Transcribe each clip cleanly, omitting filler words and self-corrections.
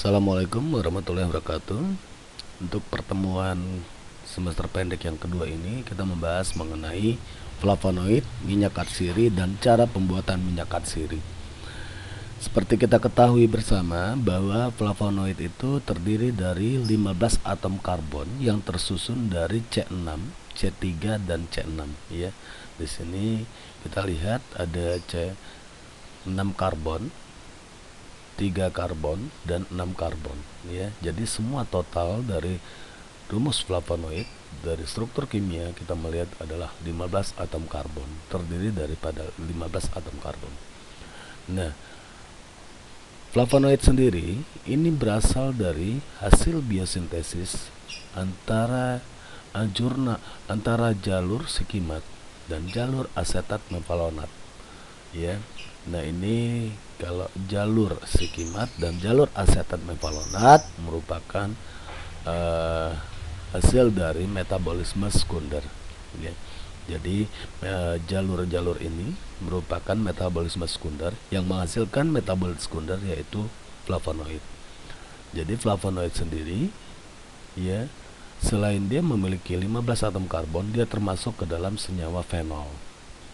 Assalamualaikum warahmatullahi wabarakatuh. Untuk pertemuan semester pendek yang kedua ini kita membahas mengenai flavonoid, minyak atsiri, dan cara pembuatan minyak atsiri. Seperti kita ketahui bersama bahwa flavonoid itu terdiri dari 15 atom karbon yang tersusun dari C6, C3 dan C6 ya. Di sini kita lihat ada C6 karbon, 3 karbon dan 6 karbon ya. Jadi semua total dari rumus flavonoid dari struktur kimia kita melihat adalah 15 atom karbon, terdiri daripada 15 atom karbon. Nah, flavonoid sendiri ini berasal dari hasil biosintesis antara jalur sikimat dan jalur asetat mefalonat ya. Nah, ini kalau jalur sikimat dan jalur asetat mefalonat merupakan hasil dari metabolisme sekunder ya. Jadi jalur-jalur ini merupakan metabolisme sekunder yang menghasilkan metabolit sekunder yaitu flavonoid. Jadi flavonoid sendiri ya, selain dia memiliki 15 atom karbon, dia termasuk ke dalam senyawa fenol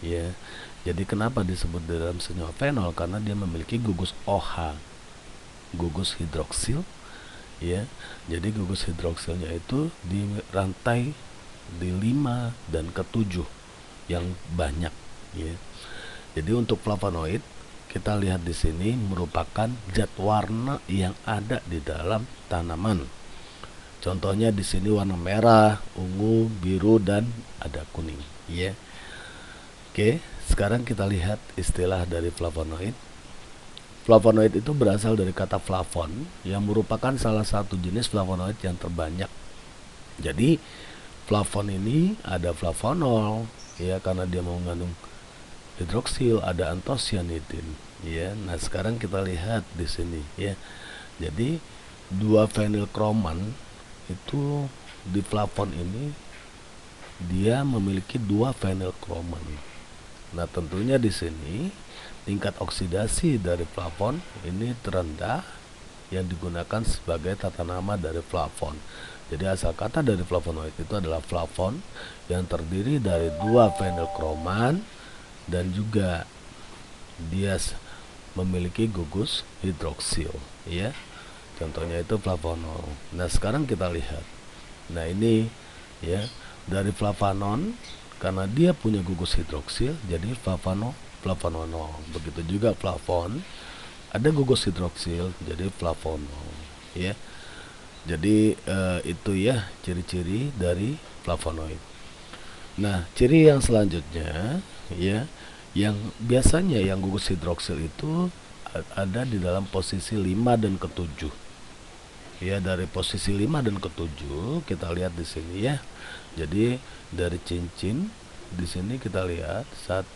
ya. Jadi kenapa disebut dalam senyawa fenol? Karena dia memiliki gugus OH, gugus hidroksil ya. Jadi gugus hidroksilnya itu di rantai di 5 dan ke-7 yang banyak ya. Jadi untuk flavonoid kita lihat di sini merupakan zat warna yang ada di dalam tanaman. Contohnya di sini warna merah, ungu, biru, dan ada kuning ya. Oke, sekarang kita lihat istilah dari flavonoid. Flavonoid itu berasal dari kata flavon yang merupakan salah satu jenis flavonoid yang terbanyak. Jadi flavon ini ada flavonol ya, karena dia mengandung hidroksil, ada antosianidin ya. Nah, sekarang kita lihat di sini ya. Jadi 2 fenilkroman itu di flavon ini dia memiliki 2 fenilkroman. Nah, tentunya di sini tingkat oksidasi dari flavon ini terendah yang digunakan sebagai tata nama dari flavon. Jadi asal kata dari flavonoid itu adalah flavon yang terdiri dari 2 fenilkroman dan juga dia memiliki gugus hidroksil ya. Contohnya itu flavonol. Nah, sekarang kita lihat. Nah, ini ya, dari flavanon karena dia punya gugus hidroksil jadi flavonol. Begitu juga flavon ada gugus hidroksil jadi flavonol ya. Jadi itu ya ciri-ciri dari flavonoid. Nah, ciri yang selanjutnya ya, yang biasanya yang gugus hidroksil itu ada di dalam posisi 5 dan ke-7 ya. Dari posisi 5 dan ke-7 kita lihat di sini ya. Jadi dari cincin di sini kita lihat saat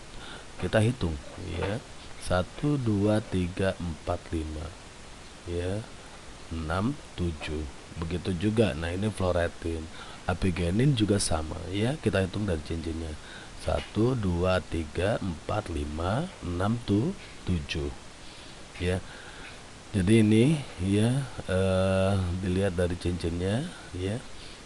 kita hitung ya, 1 2 3 4 5 ya, 6 7. Begitu juga. Nah, ini fluoretin, apigenin juga sama ya. Kita hitung dari cincinnya 1 2 3 4 5 6 7 ya. Jadi ini ya dilihat dari cincinnya ya.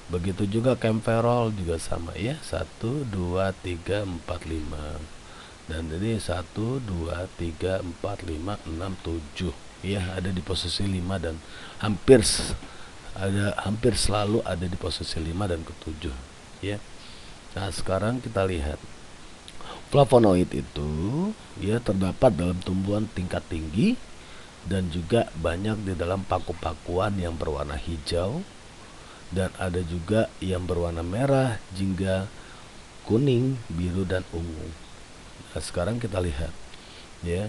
Begitu juga camferol juga sama ya, 1 2 3 4 5. Dan ini 1 2 3 4 5 6 7 ya, ada di posisi 5 dan hampir selalu ada di posisi 5 dan ke-7 ya. Nah, sekarang kita lihat flavonoid itu ya terdapat dalam tumbuhan tingkat tinggi dan juga banyak di dalam paku-pakuan yang berwarna hijau, dan ada juga yang berwarna merah, jingga, kuning, biru, dan ungu. Nah, sekarang kita lihat ya.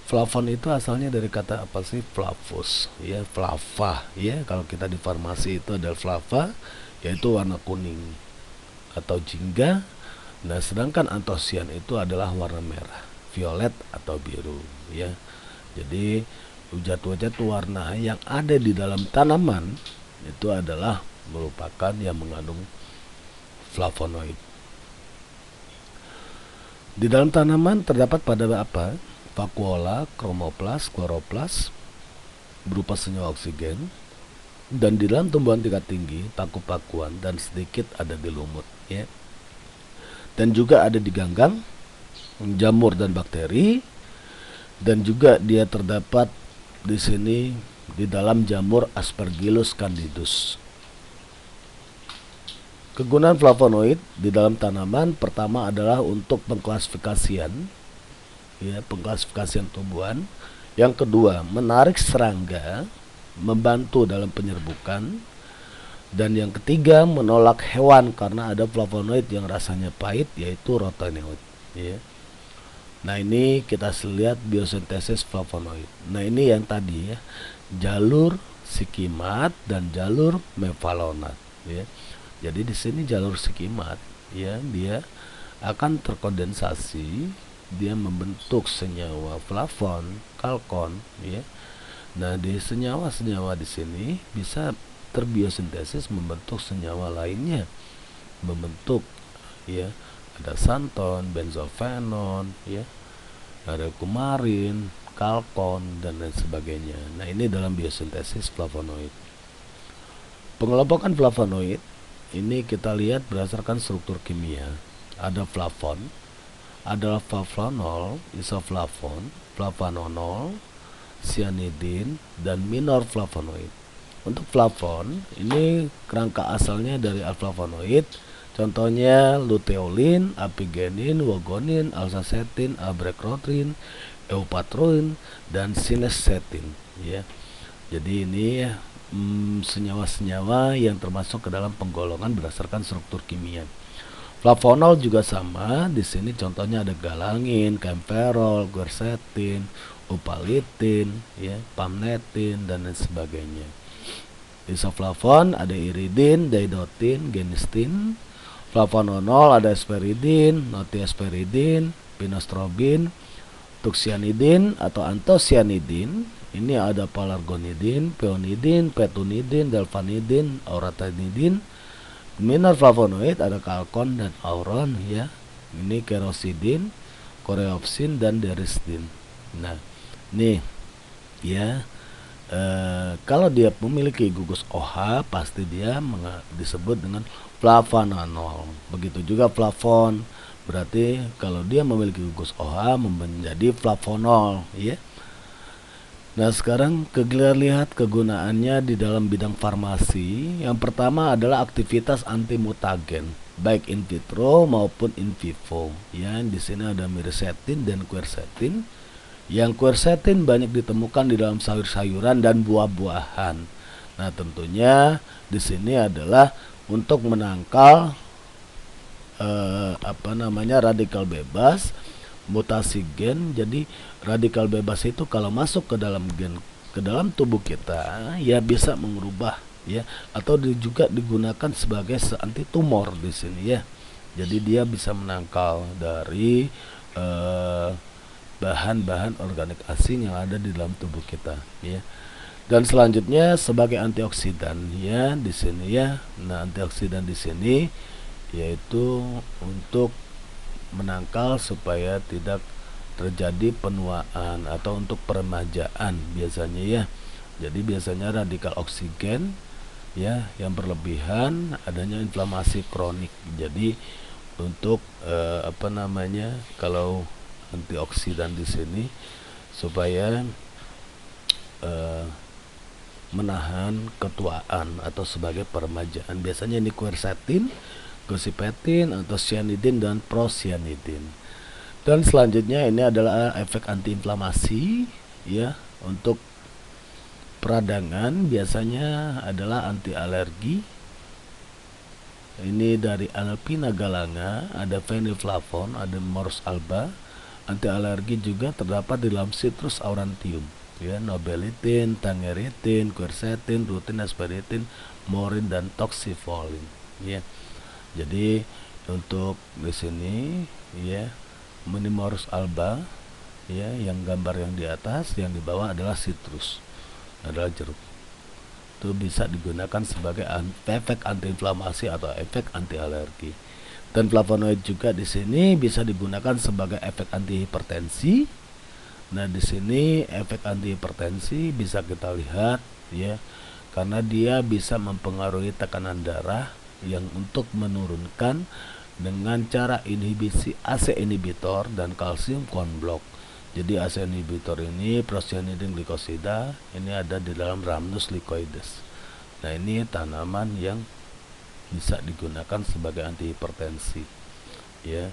Flavon itu asalnya dari kata apa sih? Flavus ya, flava ya. Kalau kita di farmasi itu ada flava yaitu warna kuning atau jingga. Nah, sedangkan antosian itu adalah warna merah, violet atau biru ya. Jadi zat-zat warna yang ada di dalam tanaman itu adalah merupakan yang mengandung flavonoid. Di dalam tanaman terdapat pada apa? Vakuola, kromoplas, kloroplas, berupa senyawa oksigen, dan di dalam tumbuhan tingkat tinggi, paku-pakuan, dan sedikit ada di lumut, ya. Dan juga ada di ganggang, jamur dan bakteri, dan juga dia terdapat di sini di dalam jamur Aspergillus candidus. Kegunaan flavonoid di dalam tanaman pertama adalah untuk pengklasifikasian, ya, pengklasifikasian tumbuhan. Yang kedua, menarik serangga, membantu dalam penyerbukan. Dan yang ketiga, menolak hewan karena ada flavonoid yang rasanya pahit, yaitu rotenoid, ya. Nah, ini kita lihat biosintesis flavonoid. Nah, ini yang tadi, ya, jalur sikimat dan jalur mevalonat, ya. Jadi di sini jalur sikimat, ya, dia akan terkondensasi, dia membentuk senyawa flavon, kalkon, ya. Nah, di senyawa-senyawa di sini bisa terbiosintesis membentuk senyawa lainnya, membentuk, ya, ada santon, benzofenon, ya, ada kumarin, kalkon, dan lain sebagainya. Nah, ini dalam biosintesis flavonoid. Pengelompokan flavonoid ini kita lihat berdasarkan struktur kimia. Ada flavon, ada flavonol, isoflavon, flavonol, cyanidin, dan minor flavonoid. Untuk flavon, ini kerangka asalnya dari alflavonoid, contohnya luteolin, apigenin, wogonin, alsacetin, abrecotrin, eupatrin, dan sinesetin, ya. Jadi ini senyawa-senyawa yang termasuk ke dalam penggolongan berdasarkan struktur kimia. Flavonol juga sama, di sini contohnya ada galangin, camphorol, quercetin, upalitin, ya, pamnetin, dan lain sebagainya. Isoflavon ada iridin, didotin, genistin. Flavonol ada asperidin, notiasperidin, pinostrobin, tuxianidin atau antosianidin. Ini ada pelargonidin, peonidin, petunidin, delfanidin, auratinidin. Minor flavonoid ada kalkon dan auron, ya. Ini kerosidin, koreopsin, dan deristin. Nah, nih, ya, kalau dia memiliki gugus OH, pasti dia disebut dengan flavonol. Begitu juga flavon, berarti kalau dia memiliki gugus OH menjadi flavonol, ya. Nah, sekarang kita lihat kegunaannya di dalam bidang farmasi. Yang pertama adalah aktivitas antimutagen, baik in vitro maupun in vivo. Ya, di sini ada mirisetin dan quercetin. Yang quercetin banyak ditemukan di dalam sayur-sayuran dan buah-buahan. Nah, tentunya di sini adalah untuk menangkal radikal bebas, mutasi gen. Jadi radikal bebas itu kalau masuk ke dalam gen, ke dalam tubuh kita, ya bisa mengubah, ya, atau juga digunakan sebagai anti tumor di sini, ya. Jadi dia bisa menangkal dari bahan-bahan organik asing yang ada di dalam tubuh kita, ya. Dan selanjutnya sebagai antioksidan, ya, di sini, ya. Nah, antioksidan di sini yaitu untuk menangkal supaya tidak terjadi penuaan atau untuk peremajaan biasanya, ya. Jadi biasanya radikal oksigen, ya, yang berlebihan, adanya inflamasi kronik. Jadi untuk kalau antioksidan di sini supaya menahan ketuaan atau sebagai peremajaan. Biasanya ini quercetin, gosipetin, atau cyanidin, dan procyanidin. Dan selanjutnya ini adalah efek antiinflamasi, ya. Untuk peradangan biasanya adalah anti alergi. Ini dari Alpina galanga, ada fenilflavon, ada Morus alba. Anti alergi juga terdapat di dalam citrus aurantium, ya, nobelitin, tangeritin, quercetin, rutin, asperitin, morin, dan toxifolin, ya. Jadi untuk di sini, ya, Morus alba, ya, yang gambar yang di atas, yang di bawah adalah citrus, adalah jeruk. Itu bisa digunakan sebagai efek antiinflamasi atau efek anti alergi. Dan flavonoid juga di sini bisa digunakan sebagai efek anti hipertensi Nah, di sini efek antihipertensi bisa kita lihat ya, karena dia bisa mempengaruhi tekanan darah yang untuk menurunkan dengan cara inhibisi ACE inhibitor dan kalsium konblok. Jadi ACE inhibitor ini procyanidin glikosida, ini ada di dalam Rhamnus lycoides. Nah, ini tanaman yang bisa digunakan sebagai antihipertensi ya,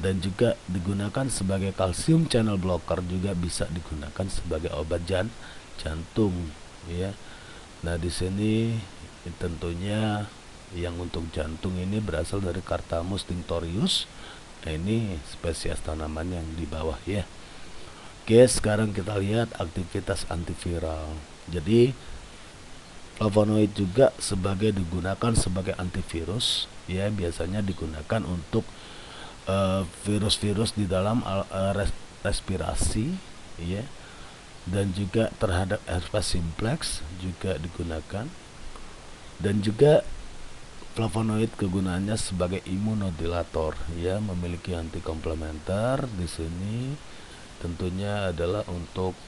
dan juga digunakan sebagai kalsium channel blocker, juga bisa digunakan sebagai obat jantung ya. Nah, di sini tentunya yang untuk jantung ini berasal dari Carthamus tinctorius. Nah, ini spesies tanaman yang di bawah ya. Oke, sekarang kita lihat aktivitas antiviral. Jadi flavonoid juga digunakan sebagai antivirus ya, biasanya digunakan untuk virus-virus di dalam respirasi ya, dan juga terhadap herpes simplex juga digunakan. Dan juga flavonoid kegunaannya sebagai imunodulator ya, memiliki anti komplementer. Di sini tentunya adalah untuk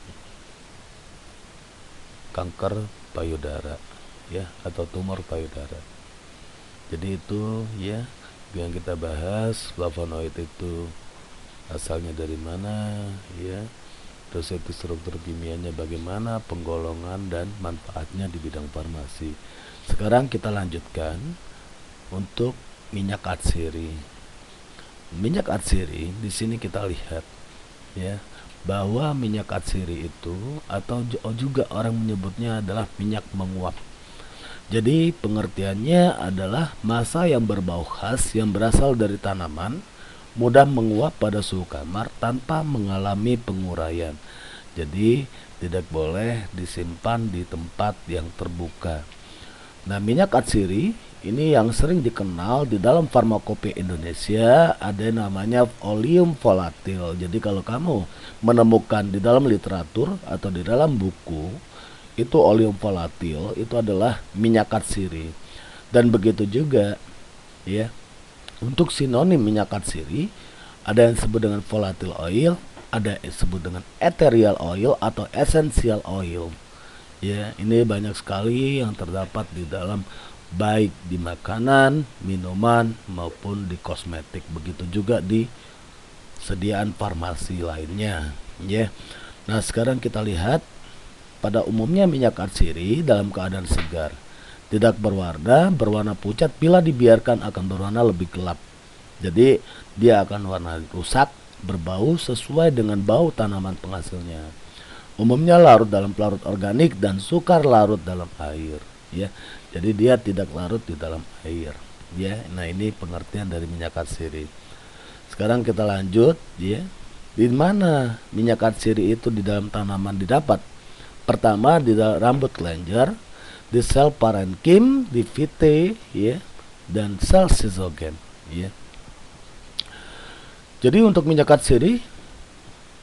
kanker payudara ya, atau tumor payudara. Jadi itu ya yang kita bahas, flavonoid itu asalnya dari mana ya, terus itu struktur kimianya bagaimana, penggolongan dan manfaatnya di bidang farmasi. Sekarang kita lanjutkan untuk minyak atsiri. Minyak atsiri di sini kita lihat ya, bahwa minyak atsiri itu atau juga orang menyebutnya adalah minyak menguap. Jadi pengertiannya adalah massa yang berbau khas yang berasal dari tanaman, mudah menguap pada suhu kamar tanpa mengalami penguraian. Jadi tidak boleh disimpan di tempat yang terbuka. Nah, minyak atsiri ini yang sering dikenal di dalam farmakope Indonesia ada namanya oleum volatil. Jadi kalau kamu menemukan di dalam literatur atau di dalam buku itu oleum volatil, itu adalah minyak atsiri. Dan begitu juga ya, untuk sinonim minyak atsiri ada yang disebut dengan volatile oil, ada yang disebut dengan ethereal oil atau essential oil ya. Ini banyak sekali yang terdapat di dalam, baik di makanan, minuman maupun di kosmetik, begitu juga di sediaan farmasi lainnya ya. Nah, sekarang kita lihat, pada umumnya minyak atsiri dalam keadaan segar, tidak berwarna pucat, bila dibiarkan akan berwarna lebih gelap. Jadi dia akan warna rusak, berbau sesuai dengan bau tanaman penghasilnya. Umumnya larut dalam pelarut organik dan sukar larut dalam air ya. Jadi dia tidak larut di dalam air ya. Nah, ini pengertian dari minyak atsiri. Sekarang kita lanjut ya. Di mana minyak atsiri itu di dalam tanaman didapat? Pertama di dalam rambut kelenjar, di sel parenkim, di vitae ya, dan sel sizogen ya. Jadi untuk minyak atsiri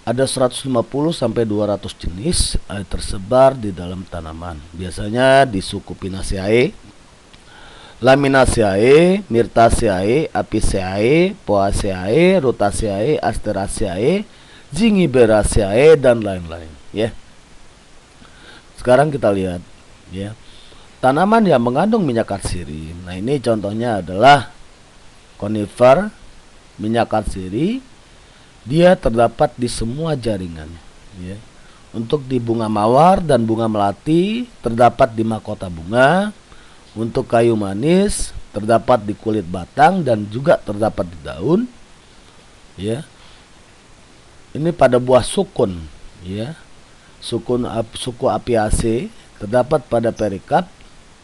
ada 150 sampai 200 jenis tersebar di dalam tanaman. Biasanya di suku Pinaceae, Laminaceae, Myrtaceae, Apiaceae, Poaceae, Rutaceae, Asteraceae, Zingiberaceae dan lain-lain ya. Sekarang kita lihat ya, tanaman yang mengandung minyak atsiri. Nah, ini contohnya adalah conifer. Minyak atsiri dia terdapat di semua jaringan ya. Untuk di bunga mawar dan bunga melati terdapat di mahkota bunga. Untuk kayu manis terdapat di kulit batang dan juga terdapat di daun ya. Ini pada buah sukun ya. Suku Apiaceae terdapat pada perikap,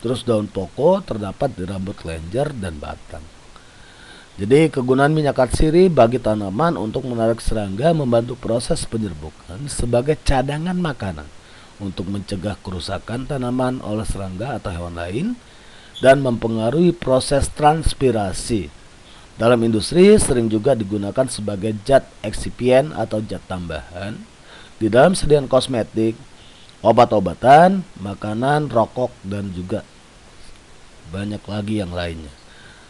terus daun pokok terdapat di rambut kelenjar dan batang. Jadi kegunaan minyak atsiri bagi tanaman untuk menarik serangga, membantu proses penyerbukan sebagai cadangan makanan untuk mencegah kerusakan tanaman oleh serangga atau hewan lain, dan mempengaruhi proses transpirasi. Dalam industri sering juga digunakan sebagai zat eksipien atau zat tambahan di dalam sediaan kosmetik, obat-obatan, makanan, rokok, dan juga banyak lagi yang lainnya.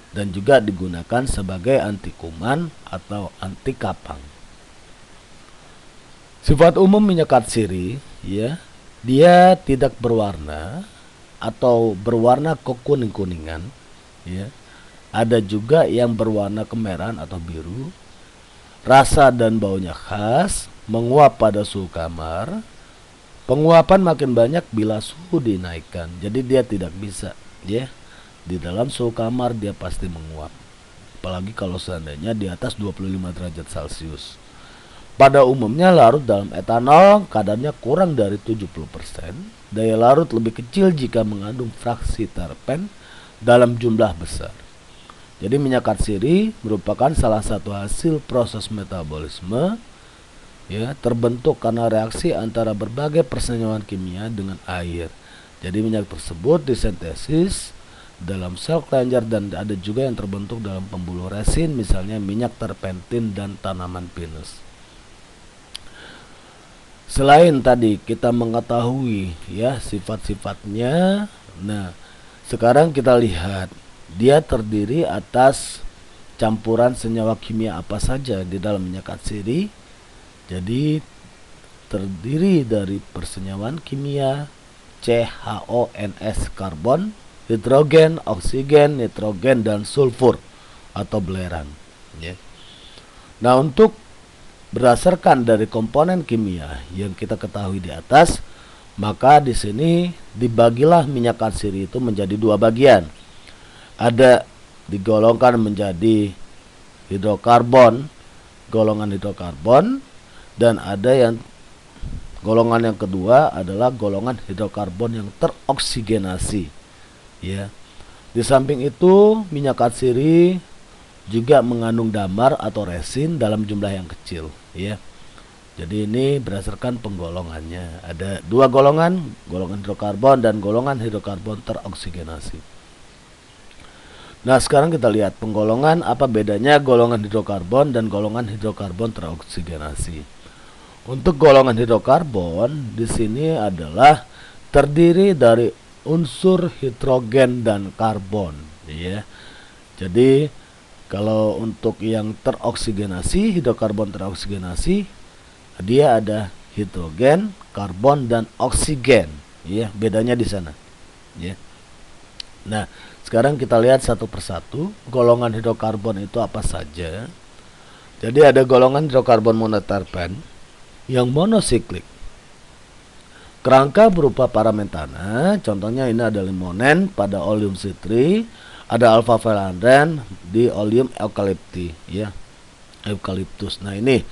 Dan juga digunakan sebagai anti kuman atau anti kapang. Sifat umum minyak katsiri, ya, dia tidak berwarna atau berwarna kekuning-kuningan, ya. Ada juga yang berwarna kemerahan atau biru. Rasa dan baunya khas, menguap pada suhu kamar. Penguapan makin banyak bila suhu dinaikkan. Jadi dia tidak bisa, ya. Di dalam suhu kamar dia pasti menguap. Apalagi kalau seandainya di atas 25 derajat Celcius. Pada umumnya larut dalam etanol kadarnya kurang dari 70%. Daya larut lebih kecil jika mengandung fraksi terpen dalam jumlah besar. Jadi minyak katsiri merupakan salah satu hasil proses metabolisme, ya, terbentuk karena reaksi antara berbagai persenyuman kimia dengan air. Jadi minyak tersebut disintesis dalam sel kelenjar dan ada juga yang terbentuk dalam pembuluh resin, misalnya minyak terpentin dan tanaman pinus. Selain tadi kita mengetahui, ya, sifat-sifatnya, nah sekarang kita lihat dia terdiri atas campuran senyawa kimia apa saja di dalam minyak katsiri. Jadi terdiri dari persenyawaan kimia CHONS, karbon, hidrogen, oksigen, nitrogen, dan sulfur atau belerang, ya. Nah, untuk berdasarkan dari komponen kimia yang kita ketahui di atas, maka di sini dibagilah minyak katsiri itu menjadi dua bagian. Ada digolongkan menjadi hidrokarbon, golongan hidrokarbon, dan ada yang golongan yang kedua adalah golongan hidrokarbon yang teroksigenasi, ya. Di samping itu, minyak katsiri juga mengandung damar atau resin dalam jumlah yang kecil, ya. Jadi ini berdasarkan penggolongannya. Ada dua golongan, golongan hidrokarbon dan golongan hidrokarbon teroksigenasi. Nah, sekarang kita lihat penggolongan, apa bedanya golongan hidrokarbon dan golongan hidrokarbon teroksigenasi. Untuk golongan hidrokarbon di sini adalah terdiri dari unsur hidrogen dan karbon, ya. Jadi kalau untuk yang teroksigenasi, hidrokarbon teroksigenasi, dia ada hidrogen, karbon, dan oksigen, ya. Bedanya di sana, ya. Nah, sekarang kita lihat satu persatu golongan hidrokarbon itu apa saja. Jadi ada golongan hidrokarbon monoterpen yang monosiklik. Kerangka berupa paramentana, contohnya ini ada limonen pada oleum citri, ada alpha velandren di oleum eukalipti, ya, eukaliptus. Nah, ini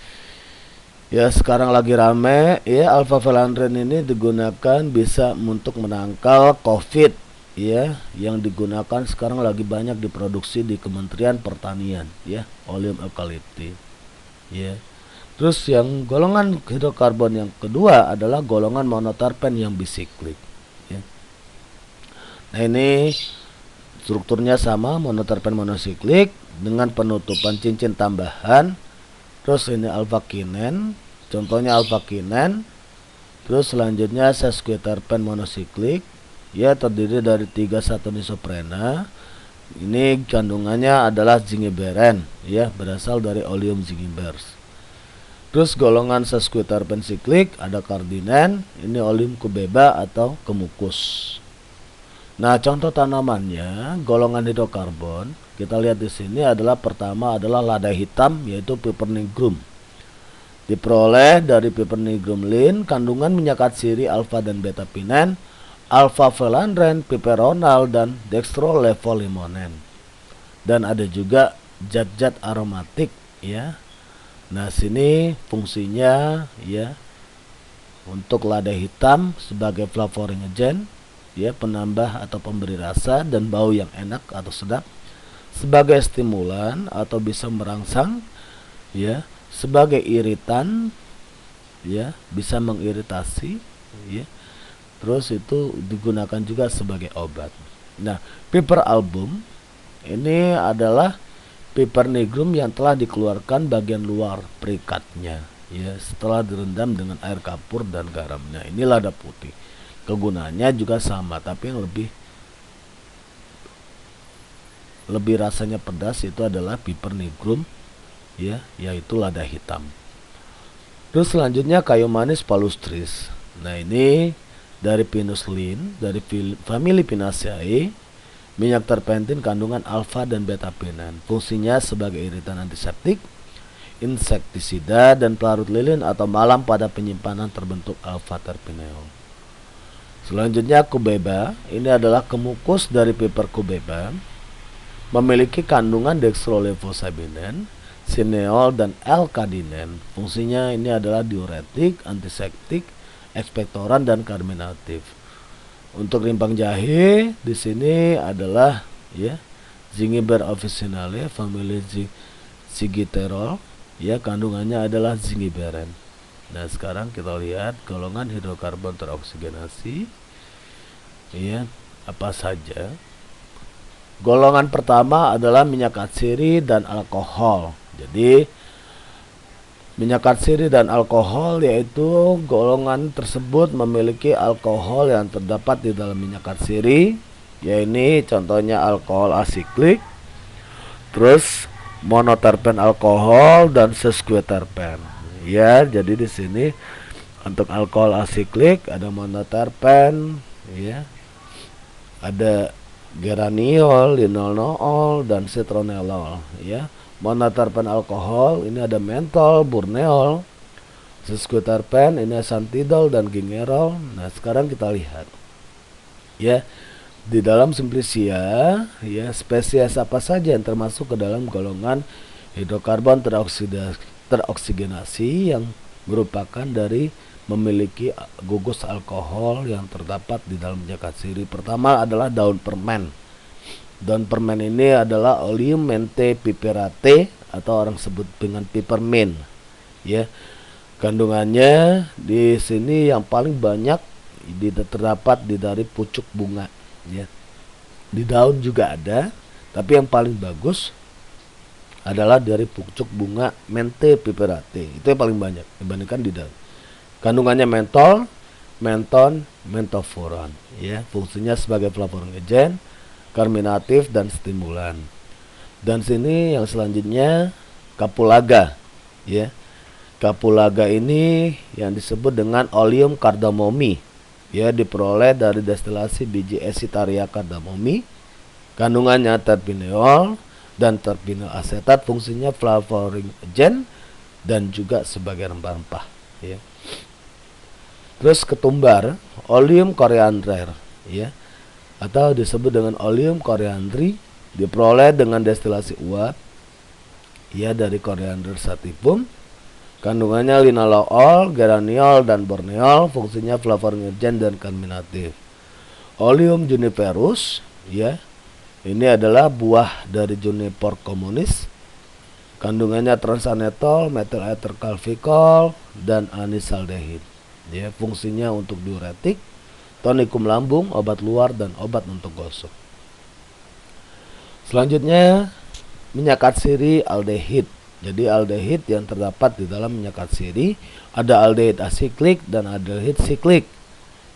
ya sekarang lagi rame, ya, alpha velandren ini digunakan bisa untuk menangkal COVID, ya, yang digunakan sekarang lagi banyak diproduksi di Kementerian Pertanian, ya, oleum eukalipti, ya. Terus yang golongan hidrokarbon yang kedua adalah golongan monoterpen yang bisiklik, ya. Nah, ini strukturnya sama, monoterpen monosiklik dengan penutupan cincin tambahan. Terus ini alpha kinen, contohnya alpha kinen. Terus selanjutnya sesquiterpen monosiklik, ya, terdiri dari 3 satuan isoprena. Ini kandungannya adalah zingiberin, ya, berasal dari oleum zingibers. Terus golongan sesquiterpen siklik ada kardinen, ini oleum kubeba atau kemukus. Nah, contoh tanamannya golongan hidrokarbon, kita lihat di sini adalah pertama adalah lada hitam, yaitu Pipernigrum. Diperoleh dari Pipernigrum lin, kandungan minyak katsiri alfa dan beta pinen, alfa velandren, piperonal, dan dextrolevulimonen. Dan ada juga zat-zat aromatik, ya. Nah, sini fungsinya, ya, untuk lada hitam sebagai flavonogen, ya, penambah atau pemberi rasa dan bau yang enak atau sedap, sebagai stimulan atau bisa merangsang, ya, sebagai iritan, ya, bisa mengiritasi, ya. Terus itu digunakan juga sebagai obat. Nah, piper album ini adalah Pipernigrum yang telah dikeluarkan bagian luar perikatnya, ya, setelah direndam dengan air kapur dan garam. Nah, ini lada putih. Kegunaannya juga sama, tapi yang lebih rasanya pedas itu adalah Pipernigrum, ya, yaitu lada hitam. Terus selanjutnya kayu manis palustris. Nah, ini dari Pinus lin, dari famili Pinaceae. Minyak terpentin kandungan alfa dan beta penan. Fungsinya sebagai iritan antiseptik, insektisida, dan pelarut lilin atau malam pada penyimpanan terbentuk alfa terpineol. Selanjutnya cubeba. Ini adalah kemukus dari piper cubeba. Memiliki kandungan dextrolevosabinen, sineol, dan L-kadinen. Fungsinya ini adalah diuretik, antiseptik, ekspektoran, dan karminatif. Untuk rimpang jahe di sini adalah ya Zingiber officinale, famili Zingiberaceae, ya kandungannya adalah zingiberen. Nah, sekarang kita lihat golongan hidrokarbon teroksigenasi, ya apa saja. Golongan pertama adalah minyak atsiri dan alkohol. Jadi minyak atsiri dan alkohol, yaitu golongan tersebut memiliki alkohol yang terdapat di dalam minyak atsiri, yaitu contohnya alkohol asiklik, terus monoterpen alkohol dan sesquiterpen. Ya, jadi di sini untuk alkohol asiklik ada monoterpen, ya, ada geraniol, linalool, dan citronellol. Ya, monoterpen alkohol ini ada mentol, burneol, sesquiterpen ini santidol dan gingerol. Nah, sekarang kita lihat ya di dalam simplicia, ya spesies apa saja yang termasuk ke dalam golongan hidrokarbon teroksigenasi yang merupakan dari memiliki gugus alkohol yang terdapat di dalam minyak atsiri. Pertama adalah daun permen. Daun permen ini adalah Oleum menthe piperate atau orang sebut dengan peppermint. Ya, kandungannya di sini yang paling banyak terdapat dari pucuk bunga. Ya, di daun juga ada, tapi yang paling bagus adalah dari pucuk bunga menthe piperate. Itu yang paling banyak dibandingkan di daun. Kandungannya mentol, menton, mentoforon. Ya, fungsinya sebagai flavonogen, karminatif, dan stimulan. Dan sini yang selanjutnya kapulaga. Ya, kapulaga ini yang disebut dengan Oleum cardamomi. Ya, diperoleh dari destilasi biji Esitaria cardamomi. Kandungannya terpineol dan terpineol asetat, fungsinya flavonogen dan juga sebagai rempah-rempah. Ya. Terus ketumbar, Oleum coriandre, ya, atau disebut dengan Oleum coriandri, diperoleh dengan destilasi uap, ya, dari Coriander sativum. Kandungannya linalool, geraniol, dan borneol, fungsinya flavonogen dan karminatif. Oleum juniperus, ya, ini adalah buah dari Juniper communis. Kandungannya transanetol, metylethercalfikol, dan anisaldehid. Ya, fungsinya untuk diuretik, tonikum lambung, obat luar, dan obat untuk gosok. Selanjutnya minyak atsiri aldehid. Jadi aldehid yang terdapat di dalam minyak atsiri ada aldehid asiklik dan aldehid siklik.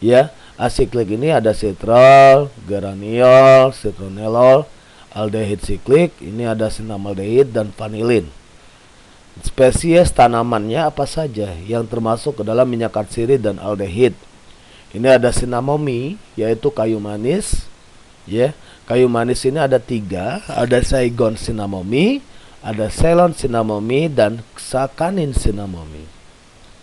Ya, asiklik ini ada citrol, geraniol, citronellol. Aldehid siklik ini ada sinamaldehid dan vanilin. Spesies tanamannya apa saja yang termasuk ke dalam minyak atsiri dan aldehid? Ini ada sinamomi, yaitu kayu manis. Ya, kayu manis ini ada 3, ada Saigon sinamomi, ada Ceylon sinamomi, dan Sakhanin sinamomi.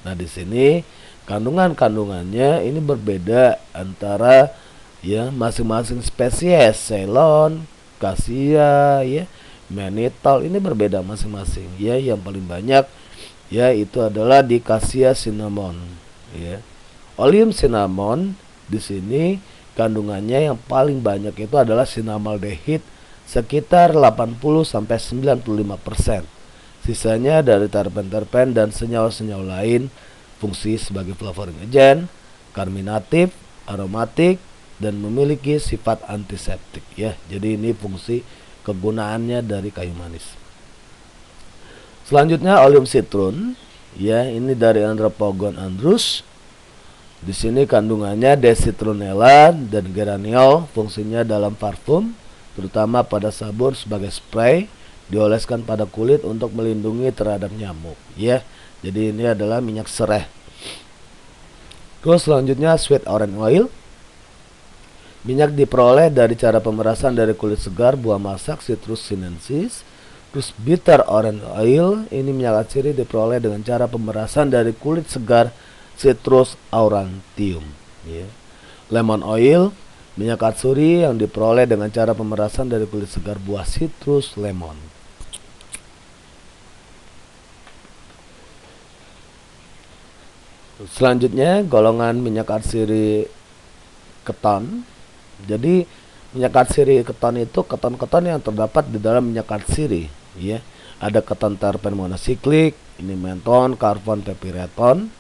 Nah, di sini kandungannya ini berbeda antara ya masing-masing spesies. Ceylon, Cassia, ya, Mannitol ini berbeda masing-masing. Ya, yang paling banyak ya itu adalah di Cassia cinnamon. Ya, Oleum cinnamon di sini kandungannya yang paling banyak itu adalah sinamaldehid sekitar 80-95%. Sisanya dari terpen-terpen dan senyawa-senyawa lain, fungsi sebagai flavonogen, karminatif, aromatik, dan memiliki sifat antiseptik. Ya, jadi ini fungsi kegunaannya dari kayu manis. Selanjutnya Oleum citron, ya ini dari Andropogon andrus. Di sini kandungannya decitronella dan geraniol, fungsinya dalam parfum, terutama pada sabun sebagai spray, dioleskan pada kulit untuk melindungi terhadap nyamuk. Ya, Jadi ini adalah minyak serai. Terus selanjutnya sweet orange oil. Minyak diperoleh dari cara pemerasan dari kulit segar buah masak Citrus sinensis. Terus bitter orange oil, ini minyak atsiri diperoleh dengan cara pemerasan dari kulit segar Citrus aurantium. Ya. Lemon oil, minyak atsiri yang diperoleh dengan cara pemerasan dari kulit segar buah Citrus lemon. Selanjutnya golongan minyak atsiri keton. Jadi minyak atsiri keton itu keton-keton yang terdapat di dalam minyak atsiri, ya. Ada keton terpen monosiklik, ini menton, karbon, pepireton.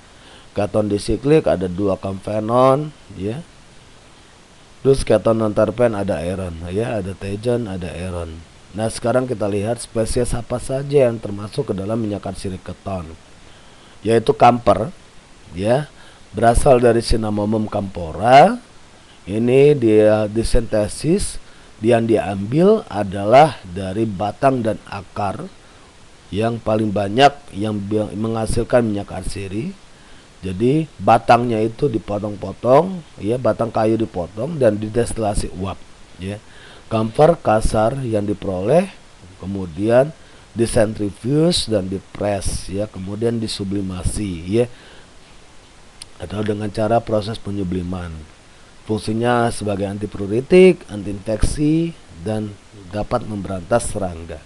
Keton disiklik ada 2 kamfenon, ya. Terus keton non terpen ada iron, ya, ada tejon, ada iron. Nah, sekarang kita lihat spesies apa saja yang termasuk ke dalam minyak atsiri keton, yaitu kamper, ya, berasal dari Cinnamomum campora. Ini dia disintesis, yang diambil adalah dari batang dan akar yang paling banyak yang menghasilkan minyak atsiri. Jadi batangnya itu dipotong-potong, ya, batang kayu dipotong dan didestilasi uap, ya. Kamfer kasar yang diperoleh kemudian disentrifuge dan dipres, ya, kemudian disublimasi, ya, atau dengan cara proses penyubliman. Fungsinya sebagai antipruritik, antiinfeksi, dan dapat memberantas serangga.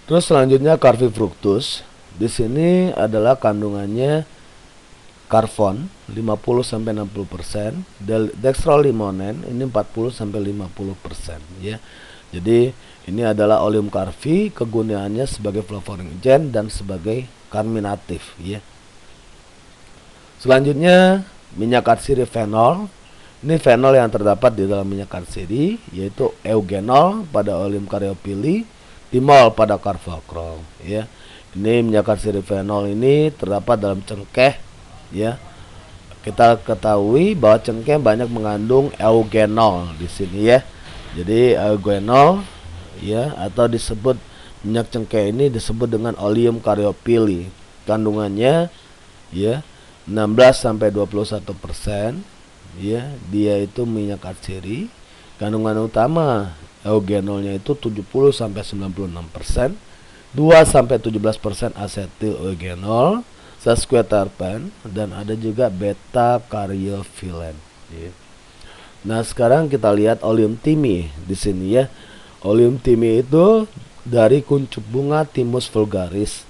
Terus selanjutnya carvifructus. Di sini adalah kandungannya karbon 50-60%, dextrolimonen ini 40-50%, ya. Jadi ini adalah oleum carvi, kegunaannya sebagai flavonogen dan sebagai karminatif, ya. Selanjutnya minyak atsiri fenol. Ini fenol yang terdapat di dalam minyak atsiri, yaitu eugenol pada Oleum caryophylle, timol pada carvacrol, ya. Ini minyak atsiri fenol ini terdapat dalam cengkeh, ya. Kita ketahui bahwa cengkeh banyak mengandung eugenol di sini, ya. Jadi eugenol, ya, atau disebut minyak cengkeh ini disebut dengan Oleum caryophylle. Kandungannya, ya, 16-21%, ya, dia itu minyak atsiri. Kandungan utama eugenolnya itu 70-96%, 2-17% asetil eugenol, sesquiterpen, dan ada juga beta caryophyllene, ya. Nah, sekarang kita lihat oleum thymi di sini, ya. Oleum thymi itu dari kuncup bunga Thymus vulgaris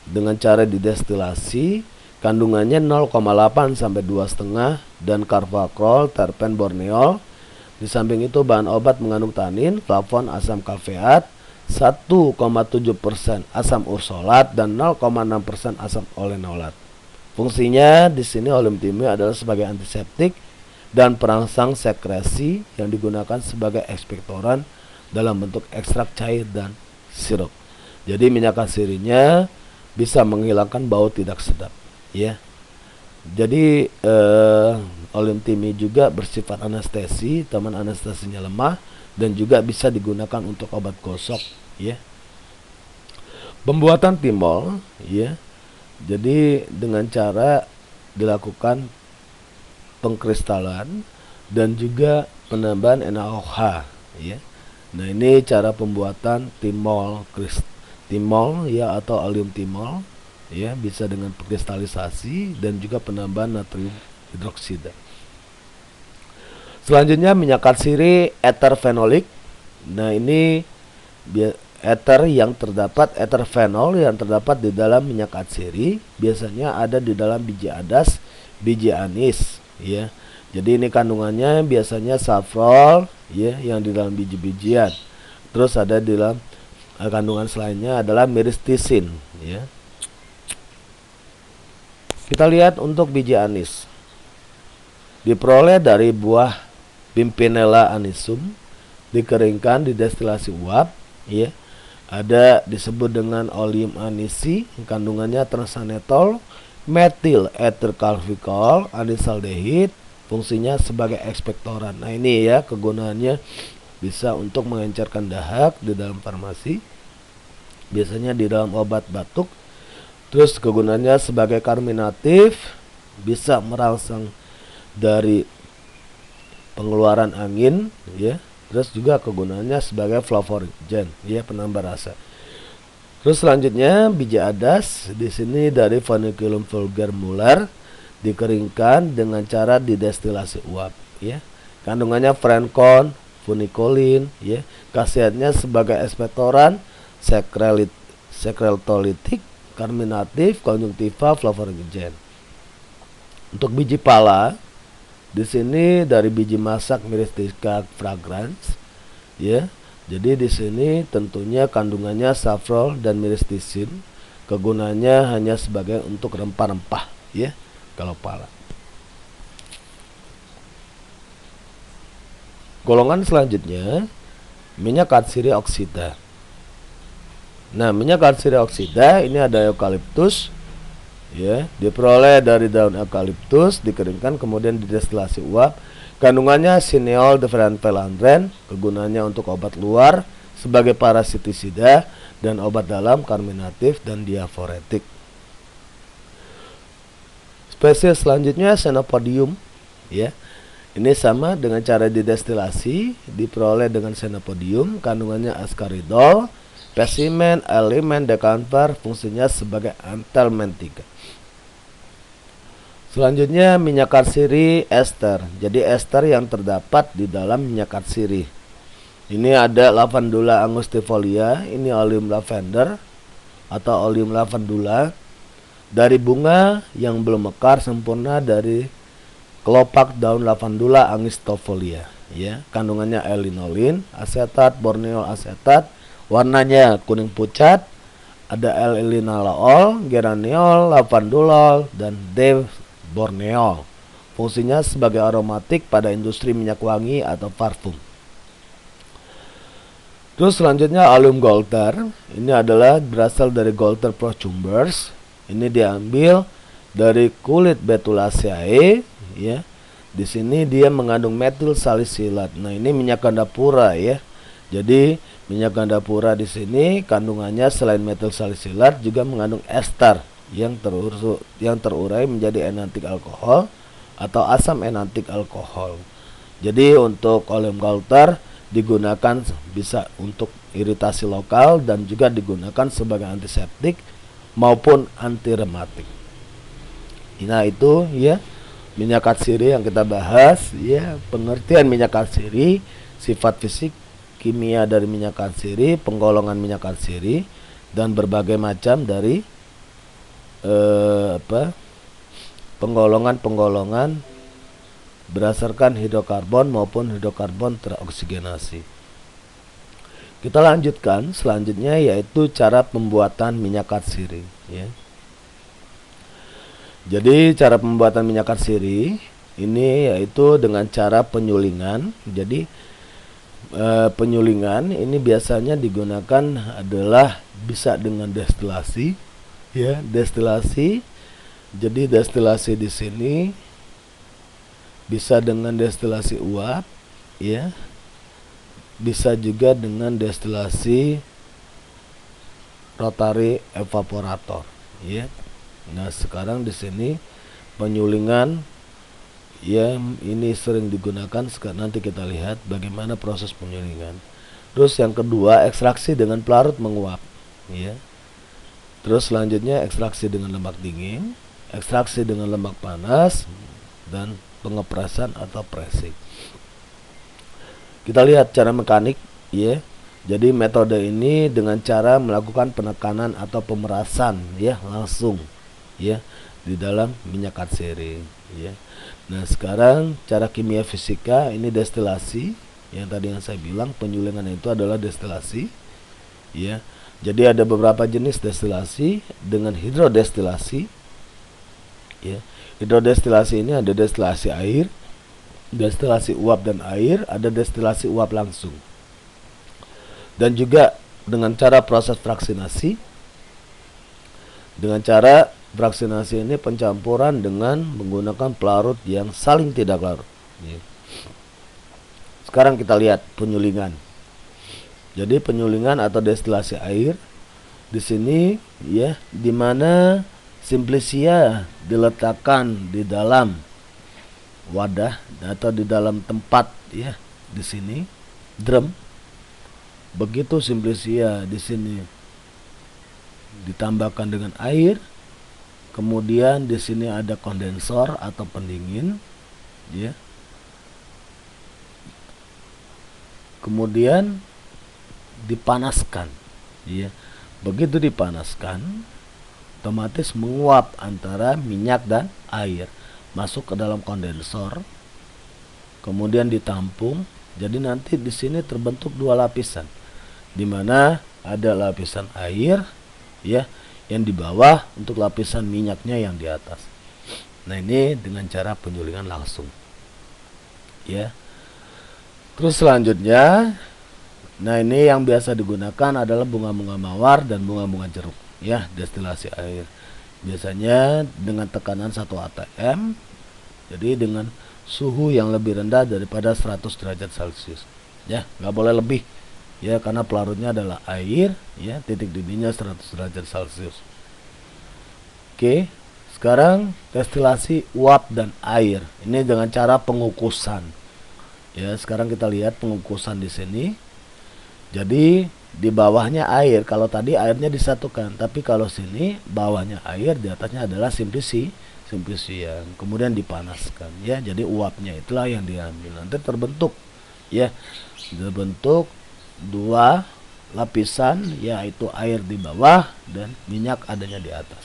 dengan cara didestilasi. Kandungannya 0,8 sampai 2,5 dan carvacrol, terpen borneol. Di samping itu bahan obat mengandung tanin, flavon, asam kafeat, 1,7% asam ursolat dan 0,6% asam olenolat. Fungsinya di sini oleum thymi adalah sebagai antiseptik dan perangsang sekresi yang digunakan sebagai ekspektoran dalam bentuk ekstrak cair dan sirup. Jadi minyak atsirinya bisa menghilangkan bau tidak sedap, ya. Jadi oleum thymi juga bersifat anestesi, teman anestesinya lemah, dan juga bisa digunakan untuk obat gosok, ya. Pembuatan timol, ya. Jadi dengan cara dilakukan pengkristalan dan juga penambahan NaOH, ya. Nah, ini cara pembuatan timol, ya, atau oleum timol, ya, bisa dengan kristalisasi dan juga penambahan natrium hidroksida. Selanjutnya minyak atsiri ether fenolik. Nah, ini ether fenol yang terdapat di dalam minyak atsiri biasanya ada di dalam biji adas, biji anis, ya. Jadi ini kandungannya biasanya safrol, ya, yang di dalam biji-bijian. Terus ada di dalam kandungan selainnya adalah myristicin, ya. Kita lihat untuk biji anis. Diperoleh dari buah Pimpinella anisum, dikeringkan, didestilasi uap, ya. Ada disebut dengan oleum anisi, kandungannya transanetol, metil etilcarvicol, anisaldehid, fungsinya sebagai ekspektoran. Nah, ini, ya, kegunaannya bisa untuk mengencerkan dahak di dalam farmasi. biasanya di dalam obat batuk. Terus kegunaannya sebagai karminatif, bisa merangsang dari pengeluaran angin, ya. Terus juga kegunaannya sebagai flavonogen, ya, penambah rasa. Terus selanjutnya biji adas di sini dari Vanicillum vulgar Muller, dikeringkan dengan cara didestilasi uap, ya. Kandungannya frenkon, funikulin, ya. Khasiatnya sebagai ekspektoran, sekretolitik, karminatif, konjungtiva, flavonogen. Untuk biji pala di sini dari biji masak Myristica fragrans, ya. Jadi di sini tentunya kandungannya saffrol dan myristicin. Kegunaannya hanya sebagai untuk rempah-rempah, ya, kalau pala. Golongan selanjutnya minyak katsiri oksida. Nah, minyak katsiri oksida ini ada eukaliptus, ya, diperoleh dari daun eukaliptus, dikeringkan kemudian didestilasi uap. Kandungannya sineol deferanfelandren, kegunaannya untuk obat luar sebagai parasitisida dan obat dalam karminatif dan diaforetik. Spesies selanjutnya Xenopodium, ya. Ini sama dengan cara didestilasi, diperoleh dengan Xenopodium, kandungannya ascaridol, spesimen elemen decanter, fungsinya sebagai antelmentika. Selanjutnya minyak katsiri ester. Jadi ester yang terdapat di dalam minyak katsiri. Ini ada Lavandula angustifolia, ini Oleum lavender atau Oleum lavandula, dari bunga yang belum mekar sempurna dari kelopak daun Lavandula angustifolia, ya. Kandungannya L-linolin, asetat, borneol asetat, warnanya kuning pucat, ada L-linalool, geraniol, lavandulol, dan D-borneol. Fungsinya sebagai aromatik pada industri minyak wangi atau parfum. Terus selanjutnya Allium goiter, ini adalah berasal dari Goiter procumbens. Ini diambil dari kulit Betulaceae, ya. Di sini dia mengandung metil salisilat. Nah, ini minyak gandapura, ya. Jadi minyak gandapura di sini kandungannya selain metil salisilat juga mengandung ester yang terurai menjadi enantik alkohol atau asam enantik alkohol. Jadi untuk Allium goiter digunakan bisa untuk iritasi lokal dan juga digunakan sebagai antiseptik maupun antirematik. Nah, itu, ya, minyak katsiri yang kita bahas, ya, pengertian minyak katsiri, sifat fisik kimia dari minyak katsiri, penggolongan minyak katsiri, dan berbagai macam dari penggolongan berdasarkan hidrokarbon maupun hidrokarbon teroksigenasi. Kita lanjutkan selanjutnya, yaitu cara pembuatan minyak katsiri, ya. Jadi cara pembuatan minyak katsiri ini yaitu dengan cara penyulingan. Jadi penyulingan ini biasanya digunakan adalah bisa dengan destilasi, ya, destilasi. Jadi destilasi di sini bisa dengan destilasi uap, ya. Bisa juga dengan destilasi rotary evaporator, ya. Nah, sekarang di sini penyulingan, ya, ini sering digunakan. Sekarang nanti kita lihat bagaimana proses penyulingan. Terus yang kedua, ekstraksi dengan pelarut menguap, ya. Terus selanjutnya ekstraksi dengan lemak dingin, ekstraksi dengan lemak panas, dan pengepresan atau pressing. Kita lihat cara mekanik, ya. Jadi metode ini dengan cara melakukan penekanan atau pemerasan, ya, langsung, ya, di dalam minyak katsiri, ya. Nah, sekarang cara kimia fisika ini destilasi. Yang tadi yang saya bilang penyulingan itu adalah destilasi, ya. Jadi ada beberapa jenis destilasi dengan hidrodestilasi, ya. Hidrodestilasi ini ada destilasi air, destilasi uap dan air, ada destilasi uap langsung. Dan juga dengan cara proses fraksinasi. Dengan cara fraksinasi ini pencampuran dengan menggunakan pelarut yang saling tidak larut, ya. Sekarang kita lihat penyulingan. Jadi penyulingan atau destilasi air di sini ya, dimana simplicia diletakkan di dalam wadah atau di dalam tempat ya, di sini drum. Begitu simplicia di sini ditambahkan dengan air, kemudian di sini ada kondensor atau pendingin ya. Kemudian dipanaskan ya. Begitu dipanaskan, otomatis menguap antara minyak dan air masuk ke dalam kondensor, kemudian ditampung. Jadi nanti di sini terbentuk dua lapisan, di mana ada lapisan air ya yang di bawah untuk lapisan minyaknya yang di atas. Nah, ini dengan cara penyulingan langsung ya. Terus selanjutnya, nah ini yang biasa digunakan adalah bunga-bunga mawar dan bunga-bunga jeruk ya, destilasi air. Biasanya dengan tekanan 1 atm, jadi dengan suhu yang lebih rendah daripada 100 derajat Celcius ya, nggak boleh lebih ya, karena pelarutnya adalah air ya, titik didihnya 100 derajat Celcius. Oke, sekarang destilasi uap dan air ini dengan cara pengukusan ya. Sekarang kita lihat pengukusan di sini. Jadi di bawahnya air, kalau tadi airnya disatukan, tapi kalau sini bawahnya air, di atasnya adalah simplicia yang kemudian dipanaskan ya. Jadi uapnya itulah yang diambil, nanti terbentuk ya, terbentuk dua lapisan, yaitu air di bawah dan minyak adanya di atas.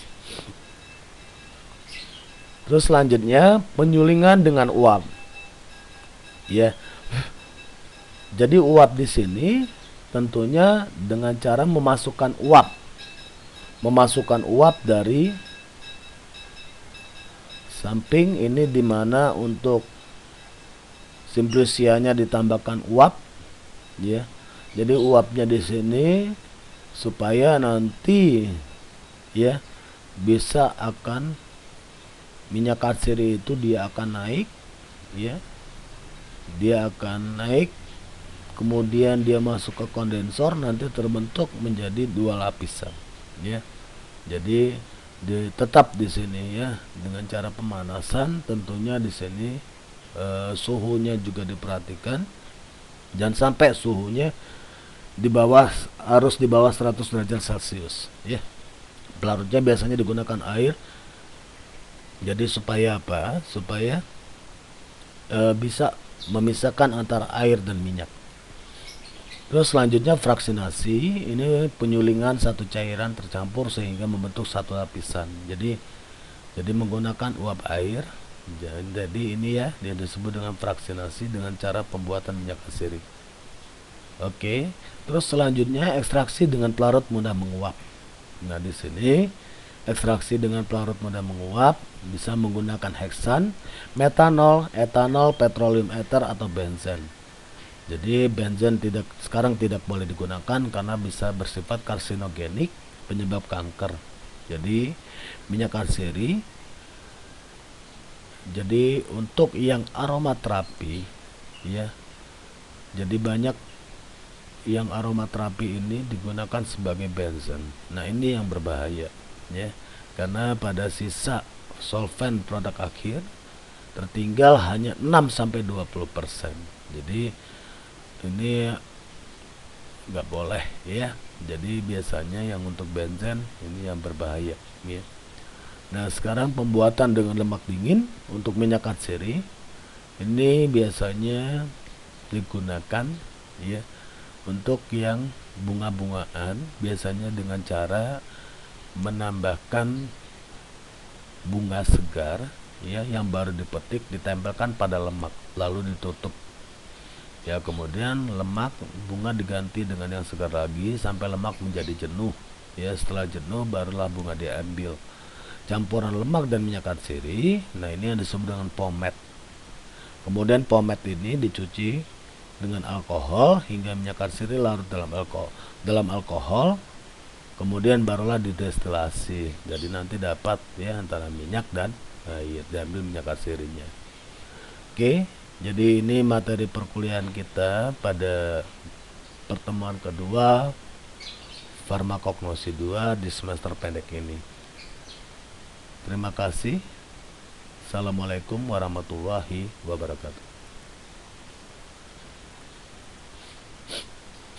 Terus selanjutnya penyulingan dengan uap ya. Jadi uap di sini tentunya dengan cara memasukkan uap dari samping ini, dimana untuk simplicianya ditambahkan uap ya. Jadi uapnya di sini supaya nanti ya bisa akan minyak atsiri itu dia akan naik ya, dia akan naik, kemudian dia masuk ke kondensor, nanti terbentuk menjadi dua lapisan ya. Jadi tetap di sini ya, dengan cara pemanasan tentunya di sini suhunya juga diperhatikan, jangan sampai suhunya harus di bawah 100 derajat Celcius ya. Pelarutnya biasanya digunakan air. Jadi supaya apa? Supaya bisa memisahkan antara air dan minyak. Terus selanjutnya fraksinasi, ini penyulingan satu cairan tercampur sehingga membentuk satu lapisan. Jadi menggunakan uap air. Jadi ini ya, dia disebut dengan fraksinasi dengan cara pembuatan minyak atsiri. Oke. Terus selanjutnya ekstraksi dengan pelarut mudah menguap. Nah, di sini ekstraksi dengan pelarut mudah menguap bisa menggunakan heksan, metanol, etanol, petroleum ether atau benzen. Jadi benzen sekarang tidak boleh digunakan karena bisa bersifat karsinogenik, penyebab kanker. Jadi minyak atsiri, jadi untuk yang aromaterapi ya, jadi banyak yang aromaterapi ini digunakan sebagai benzen. Nah, ini yang berbahaya ya, karena pada sisa solvent produk akhir tertinggal hanya 6-20%. Jadi ini nggak boleh ya. Jadi biasanya yang untuk benzen ini yang berbahaya ya. Nah, sekarang pembuatan dengan lemak dingin untuk minyak atsiri ini biasanya digunakan ya untuk yang bunga-bungaan, biasanya dengan cara menambahkan bunga segar ya yang baru dipetik, ditempelkan pada lemak lalu ditutup ya, kemudian lemak bunga diganti dengan yang segar lagi sampai lemak menjadi jenuh ya. Setelah jenuh barulah bunga diambil. Campuran lemak dan minyak atsiri, nah ini yang disebut dengan pomade. Kemudian pomade ini dicuci dengan alkohol hingga minyak atsiri larut dalam alkohol, kemudian barulah didestilasi. Jadi nanti dapat ya antara minyak dan air, diambil minyak atsirinya. Oke, jadi ini materi perkuliahan kita pada pertemuan kedua farmakognosi 2 di semester pendek ini. Terima kasih. Assalamualaikum warahmatullahi wabarakatuh.